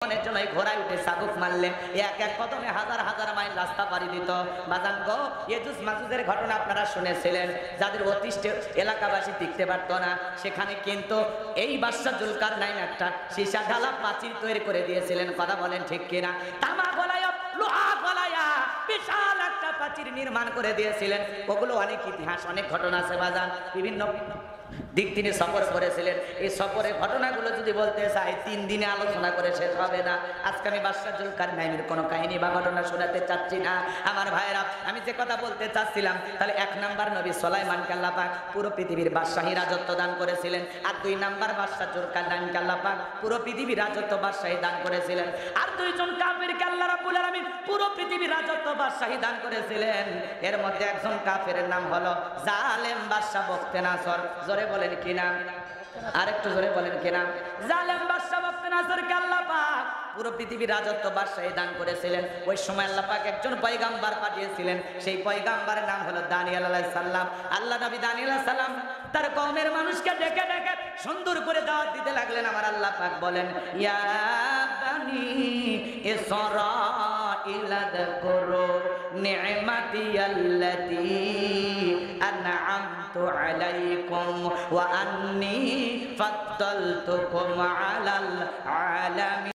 মনের জন্য ঘোড়ায় উঠে চাবুক মারলেন, এক এক কদমে হাজার হাজার মাইল রাস্তা পাড়ি দিত। বাজান গো, ইয়াজুজ মাজুজের ঘটনা আপনারা শুনেছিলেন, যাদের অতিষ্ঠ এলাকাবাসী টিকতে পারতো না, সেখানে কিন্তু এই বাদশা জুলকারনাইন একটা সীসা ঢালা প্রাচীর তৈরি করে দিয়েছিলেন। কথা বলেন ঠিক কিনা? তামা গলায়া, লোহা গলায়া বিশাল একটা প্রাচীর নির্মাণ করে দিয়েছিলেন। ওগুলো অনেক ইতিহাস, অনেক ঘটনা আছে বাজান, বিভিন্ন দিক তিনি সফর করেছিলেন। এই সফরের ঘটনাগুলো যদি বলতে চাই 3 দিনে আলোচনা করে শেষ হবে না। আজকে আমি বাদশা জুলকারনাইনের কোনো কাহিনী বা ঘটনা শোনাতে চাচ্ছি না আমার ভাইরা। আমি যে কথা বলতে চাচ্ছিলাম, তাহলে 1 নাম্বার নবী সুলাইমানকে আল্লাহ পাক পুরো পৃথিবীর বাদশাহী রাজত্ব দান করেছিলেন, আর 2 নাম্বার বাদশা জুলকারনাইনকে আল্লাহ পাক পুরো পৃথিবীর রাজত্ব বাদশাহী দান করেছিলেন, আর 2 জন কাফিরকে আল্লাহ রাব্বুল আলামিন পুরো পৃথিবীর রাজত্ব বাদশাহী দান করেছিলেন। এর মধ্যে একজন কাফেরের নাম হলো জালেম বাদশা বখতেনাসর। জোরে বলেন কি নাম? আরেকটু জোরে বলেন কি নাম? জালেম বাদশা বখতেনাসরকে আল্লাহ পাক পুরো পৃথিবীর রাজত্ব বাদশাহী দান করেছিলেন। ওই সময় আল্লাহ পাক একজন পয়গাম্বার পাঠিয়েছিলেন, সেই পয়গাম্বারের নাম হলো দানিয়েল আলাইহিস সালাম। আল্লাহ নবী দানিয়েল আলাইহিস সালাম তার কওমের মানুষকে ডেকে ডেকে সুন্দর করে দাওয়াত দিতে লাগলেন। আমার আল্লাহ পাক বলেন, ইয়া বানি ইসরাঈল যাকুরু নি'মাতি আল্লাতী আন'আমতু আলাইকুম ওয়া আন্নী ফাদ্দালতুকুম আলাল আলামিন।